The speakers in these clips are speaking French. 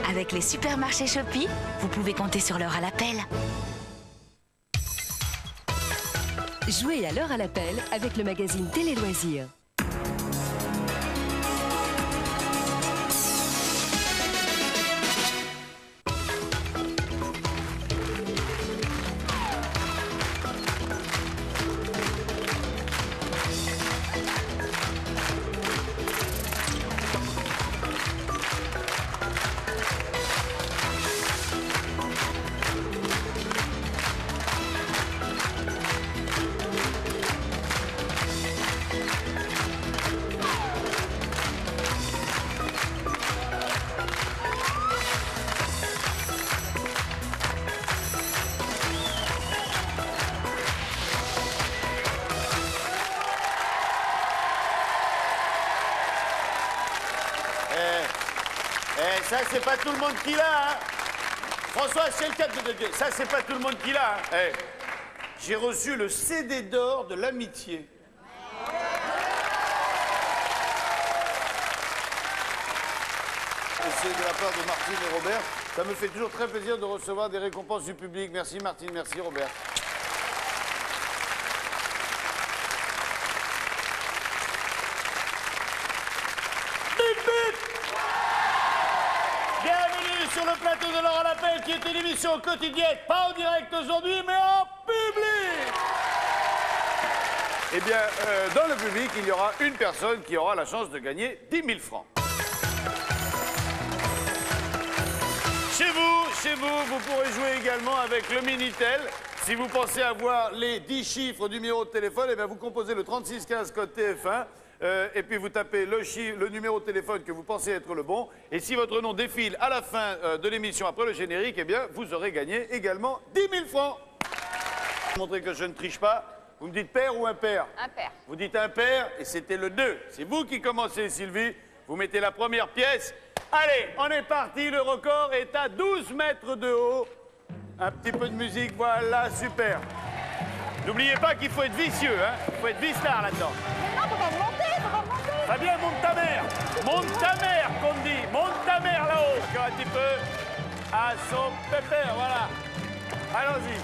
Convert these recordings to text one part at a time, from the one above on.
Avec les supermarchés Shopee, vous pouvez compter sur l'heure à l'appel. Jouez à l'heure à l'appel avec le magazine Télé Loisirs. Ça, c'est pas tout le monde qui l'a, hein. François, c'est le 4 de ça, c'est pas tout le monde qui l'a, hein. J'ai reçu le CD d'or de l'amitié. C'est de la part de Martine et Robert. Ça me fait toujours très plaisir de recevoir des récompenses du public. Merci Martine, merci Robert. Bienvenue sur le plateau de l'heure à l'appel, qui est une émission quotidienne, pas en direct aujourd'hui, mais en public. Eh bien, dans le public, il y aura une personne qui aura la chance de gagner 10 000 francs. Chez vous, vous pourrez jouer également avec le Minitel. Si vous pensez avoir les 10 chiffres du numéro de téléphone, eh bien vous composez le 3615 code TF1. Et puis vous tapez le numéro de téléphone que vous pensez être le bon. Et si votre nom défile à la fin de l'émission après le générique, eh bien vous aurez gagné également 10 000 francs. Pour montrer que je ne triche pas, vous me dites père ou impair? Impair. Vous dites impair et c'était le 2. C'est vous qui commencez, Sylvie. Vous mettez la première pièce. Allez, on est parti. Le record est à 12 mètres de haut. Un petit peu de musique, voilà, super. N'oubliez pas qu'il faut être vicieux, hein. Il faut être vistard là-dedans. Mais non, faut pas monter, faut pas monter. Fabien, monte ta mère. Monte ta mère, qu'on dit. Monte ta mère là-haut. Encore un petit peu. À son pépère, voilà. Allons-y.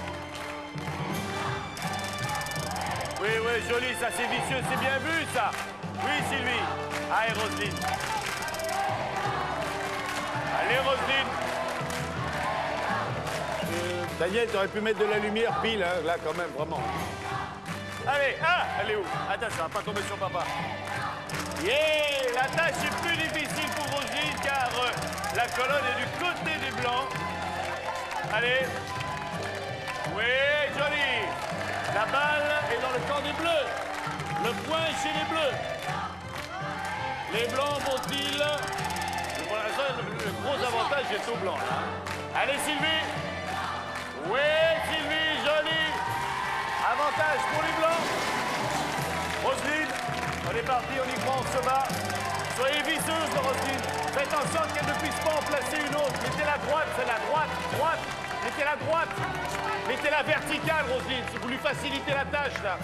Oui, oui, joli, ça c'est vicieux, c'est bien vu, ça. Oui, Sylvie. Allez, Roselyne. Allez, Roselyne. Daniel, t'aurais pu mettre de la lumière pile, hein, là, quand même, vraiment. Allez, elle est où? Attention, elle va pas tomber sur papa. Yeah, la tâche est plus difficile pour Roselyne, car la colonne est du côté des blancs. Allez. Oui, joli. La balle est dans le camp des bleus. Le point est chez les bleus. Les blancs vont-ils... Pour l'instant, le gros avantage est au blanc, là. Allez, Sylvie. Oui, Sylvie, joli. Avantage pour les blancs. Roselyne, on est parti, on y croit, on se bat. Soyez visseuse, Roselyne. Faites en sorte qu'elle ne puisse pas en placer une autre. Mettez la droite, c'est la droite, droite. Mettez la droite. Mettez la verticale, Roselyne. Si vous lui facilitez la tâche, là.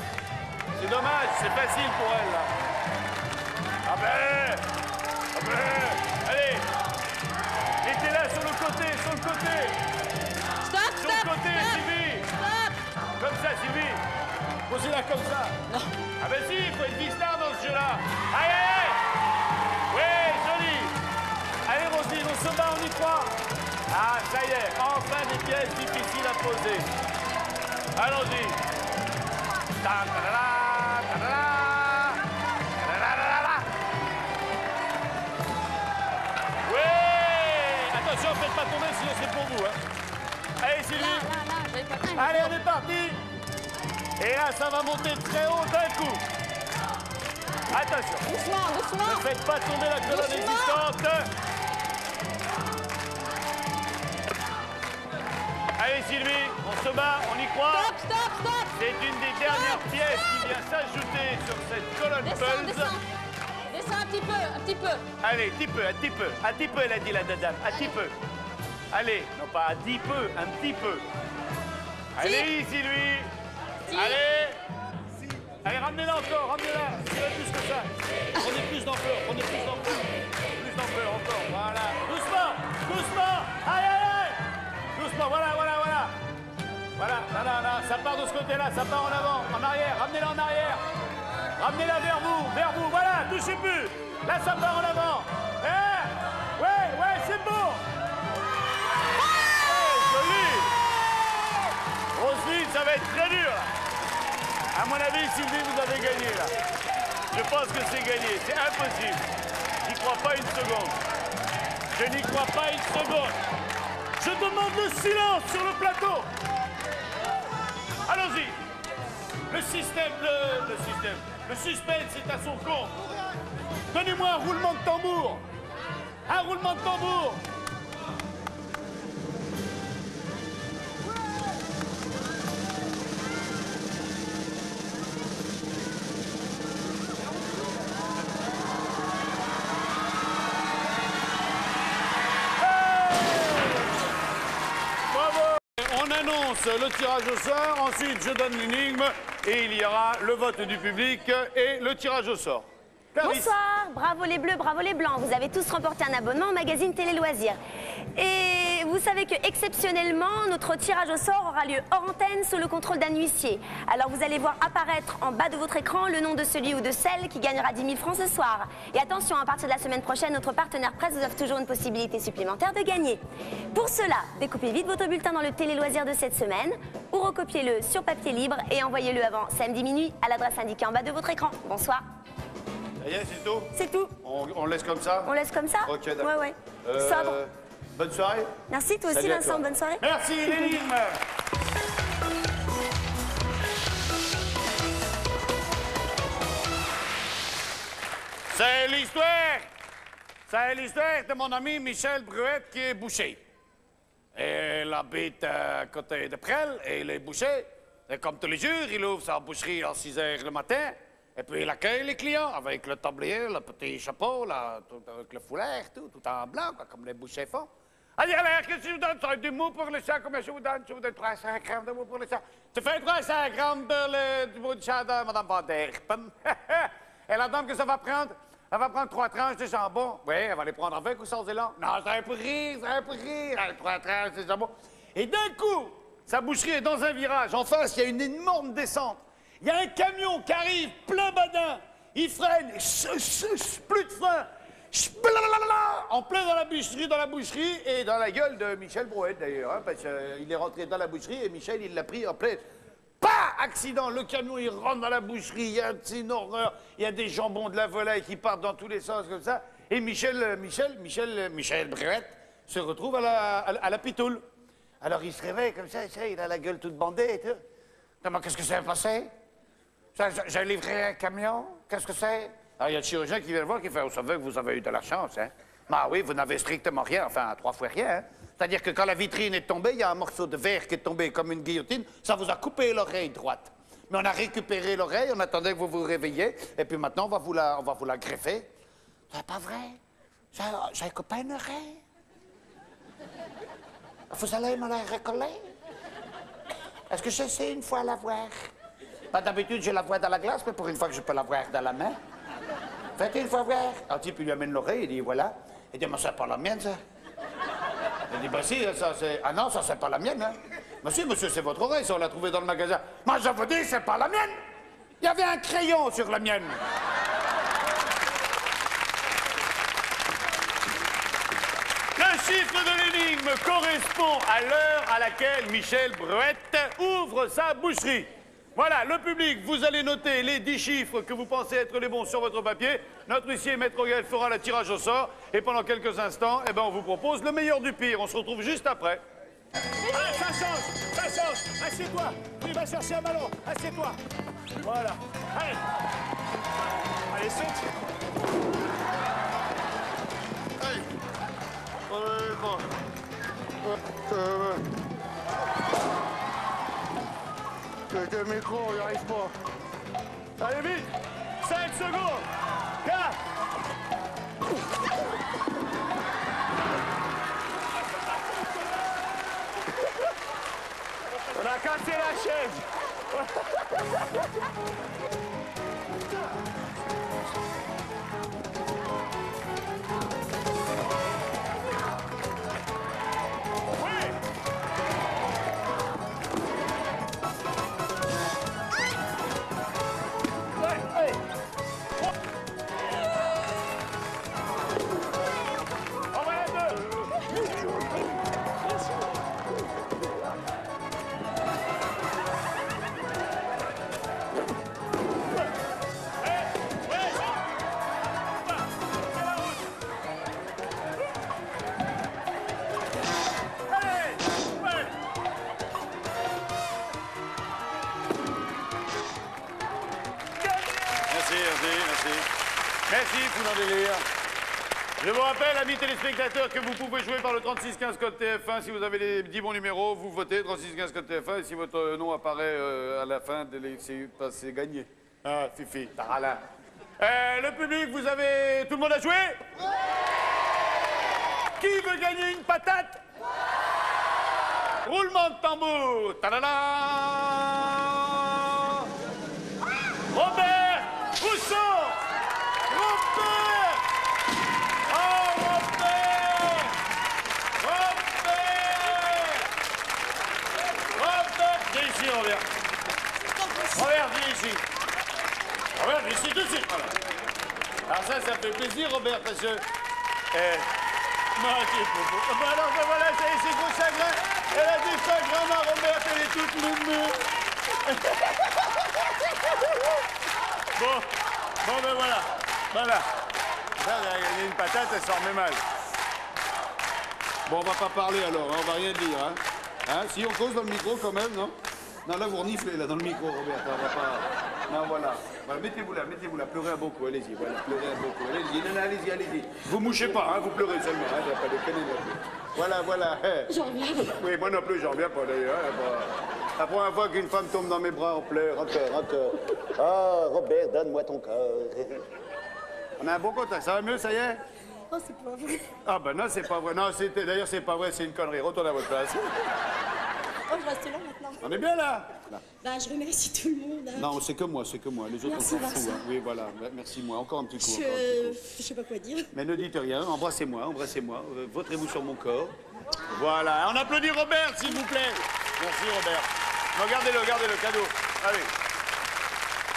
C'est dommage, c'est facile pour elle, là. Ah ben. Allez. Mettez-la sur le côté, sur le côté. Stop, Sur le côté, Sylvie. Stop. Comme ça, Sylvie. Posez-la comme ça. Non. Ah ben si, il faut être vistard dans ce jeu-là. Aïe, aïe, aïe. Oui, joli. Allez, Roselyne, on se bat, on y croit. Ah, ça y est, enfin des pièces difficiles à poser. Allons-y. Ta-da-da, ta-da-da, ta-da-da-da-da. Oui. Attention, faites pas tomber, sinon c'est pour vous, hein. Allez, Sylvie. Là, j'avais pas faim. Allez, on est parti. Et là, ça va monter très haut d'un coup. Attention. Doucement, doucement. Ne faites pas tomber la colonne Doucement. existante. Allez, Sylvie, on se bat, on y croit. Stop, stop, stop. C'est une des dernières pièces qui vient s'ajouter sur cette colonne Descends, Pulse. descends. Descends un petit peu, un petit peu. Allez, un petit peu, elle a dit la dame, un petit peu. Allez, non pas un petit peu, un petit peu. Allez, Sylvie. Si. Allez. Allez, ramenez-la encore, ramenez-la. Tirez plus que ça. Prenez plus d'ampleur, prenez plus d'ampleur. Plus d'ampleur encore, voilà. Doucement, doucement. part de ce côté-là, ça part en avant, en arrière, ramenez-la en arrière. Ramenez-la vers vous, voilà, touchez plus. Là, ça part en avant. Ouais, c'est bon. Joli. Roselyne, ça va être très dur. À mon avis, Sylvie, vous avez gagné, là. Je pense que c'est gagné, c'est impossible. J'y crois pas une seconde. Je n'y crois pas une seconde. Je demande le silence sur le plateau. Allons-y. Le suspense est à son compte. Donnez-moi un roulement de tambour. Un roulement de tambour. Le tirage au sort, ensuite je donne l'énigme et il y aura le vote du public et le tirage au sort. Clarisse. Bonsoir, bravo les bleus, bravo les blancs. Vous avez tous remporté un abonnement au magazine Télé Loisirs. Et vous savez que exceptionnellement, notre tirage au sort aura lieu hors antenne sous le contrôle d'un huissier. Alors vous allez voir apparaître en bas de votre écran le nom de celui ou de celle qui gagnera 10 000 francs ce soir. Et attention, à partir de la semaine prochaine, notre partenaire presse vous offre toujours une possibilité supplémentaire de gagner. Pour cela, découpez vite votre bulletin dans le Télé Loisirs de cette semaine ou recopiez-le sur papier libre et envoyez-le avant samedi minuit à l'adresse indiquée en bas de votre écran. Bonsoir. Ça y est, c'est tout? C'est tout. On laisse comme ça? On laisse comme ça? Ok, d'accord. Ouais. Sobre. Bonne soirée. Merci, toi aussi, Salut à Vincent. toi. Bonne soirée. Merci, l'énigme. C'est l'histoire de mon ami Michel Bruette qui est boucher. Il habite à côté de Presles et il est boucher. Et comme tous les jours, il ouvre sa boucherie à 6 h le matin. Et puis il accueille les clients avec le tablier, le petit chapeau, avec le foulard, tout en blanc, quoi, comme les bouchers font. Allez, qu'est-ce que je vous donne? Ça va être du mou pour le chat, combien je vous donne? Je vous donne 300 grammes de mou pour le chat. Tu fais 300 grammes du mou de chat de Mme Van Der Pen. Et la dame que ça va prendre? Elle va prendre 3 tranches de jambon. Oui, elle va les prendre avec ou sans élan? Non, c'est un peu rire. 3 tranches de jambon. Et d'un coup, sa boucherie est dans un virage. En face, il y a une énorme descente. Il y a un camion qui arrive, plein badin. Il freine, plus de frein. En plein dans la boucherie et dans la gueule de Michel Bruette, d'ailleurs. Hein, parce qu'il est rentré dans la boucherie et Michel, il l'a pris en plein. Pas accident, le camion, il rentre dans la boucherie. Il y a une horreur. Il y a des jambons, de la volaille qui partent dans tous les sens comme ça. Et Michel Bruette se retrouve à la pitoule. Alors il se réveille comme ça, il a la gueule toute bandée et tout. Comment, qu'est-ce que c'est passé? J'ai livré un camion, qu'est-ce que c'est? Alors, il y a le chirurgien qui vient le voir qui fait, vous savez que vous avez eu de la chance, hein? Bah oui, vous n'avez strictement rien, enfin, 3 fois rien, hein? C'est-à-dire que quand la vitrine est tombée, il y a un morceau de verre qui est tombé comme une guillotine, ça vous a coupé l'oreille droite. Mais on a récupéré l'oreille, on attendait que vous vous réveilliez, et puis maintenant, on va vous la greffer. C'est pas vrai? J'ai coupé une oreille. Vous allez me la recoller? Est-ce que j'essaie une fois à la voir? Pas d'habitude, je la vois dans la glace, mais pour une fois que je peux la voir dans la main. Faites une fois voir. Un type, il lui amène l'oreille, il dit, voilà. Il dit, mais c'est pas la mienne, ça. Il dit, bah si, ça c'est... Ah non, ça c'est pas la mienne, hein. Monsieur, c'est votre oreille, ça, on l'a trouvé dans le magasin. Moi, je vous dis, c'est pas la mienne. Il y avait un crayon sur la mienne. Le chiffre de l'énigme correspond à l'heure à laquelle Michel Bruette ouvre sa boucherie. Voilà, le public, vous allez noter les 10 chiffres que vous pensez être les bons sur votre papier. Notre huissier, Maître Gaël, fera le tirage au sort. Et pendant quelques instants, on vous propose le meilleur du pire. On se retrouve juste après. Ah, ça change. Assieds-toi. Tu vas chercher un ballon. Assieds-toi. Voilà. Allez, saute. Allez. Le micro, on n'y arrive pas. Allez, vite. 5 secondes. 4. On a cassé la chaise. sans délire. Je vous rappelle, amis téléspectateurs, que vous pouvez jouer par le 3615 code TF1. Si vous avez les 10 bons numéros, vous votez 3615 code TF1. Et si votre nom apparaît à la fin, c'est gagné. Ah, Fifi, tarala. Le public, vous avez... Tout le monde a joué? Qui veut gagner une patate? Roulement de tambour. Tadala. Robert Rousseau. Robert. Oh, Robert. Robert. Viens ici, Robert. Robert, viens ici. Robert, viens ici tout de suite, voilà. Alors ça me fait plaisir, Robert, parce que... alors, ben voilà, c'est gros chagrin. Elle a des chagrins, ma Robert, elle est toute moumou. Bon, ben voilà. Voilà. Ça, elle a gagné une patate, elle s'en remet mal. Bon, on va pas parler alors, hein, on va rien dire, hein. Si on cause dans le micro quand même, non? Non, là, vous reniflez, là, dans le micro, Robert, on va pas... Non, voilà. Voilà, mettez-vous là, pleurez un bon coup, allez-y, voilà, pleurez un bon coup, allez-y, non, allez-y, allez-y. Vous mouchez pas, hein, vous pleurez seulement, hein, pas déconner non plus. Voilà, voilà. J'en reviens. Oui, moi non plus, j'en reviens pas d'ailleurs. Hein, la première fois qu'une femme tombe dans mes bras, on pleure, encore. Ah, Robert, donne-moi ton corps. On a un bon contact, ça va mieux, ça y est? Oh, c'est pas vrai. Ah ben non, c'est pas vrai. Non, d'ailleurs, c'est pas vrai, c'est une connerie. Retournez à votre place. Oh, je reste là maintenant. On est bien là? Bah, je remercie tout le monde. Hein. Non, c'est que moi. Les autres, Merci, on s'en fout. Vincent. Hein. Oui, voilà. Merci, moi. Encore un petit coup. Je sais pas quoi dire. Mais ne dites rien. Embrassez-moi. Voterez-vous sur mon corps. Voilà. On applaudit Robert, s'il vous plaît. Merci, Robert. Regardez-le, cadeau. Allez.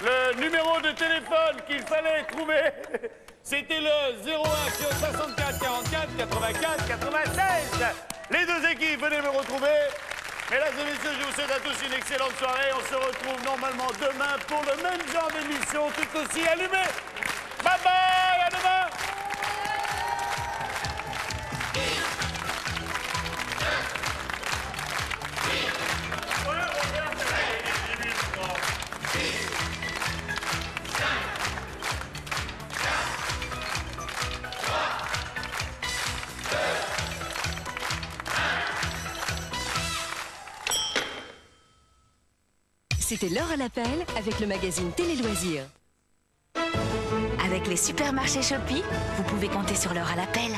Le numéro de téléphone qu'il fallait trouver, c'était le 01 64 44 84 96. Les deux équipes, venez me retrouver. Mesdames et messieurs, je vous souhaite à tous une excellente soirée. On se retrouve normalement demain pour le même genre d'émission, tout aussi allumé. Bye bye, à demain. C'était l'heure à l'appel avec le magazine Télé Loisirs. Avec les supermarchés Shopee, vous pouvez compter sur l'heure à l'appel.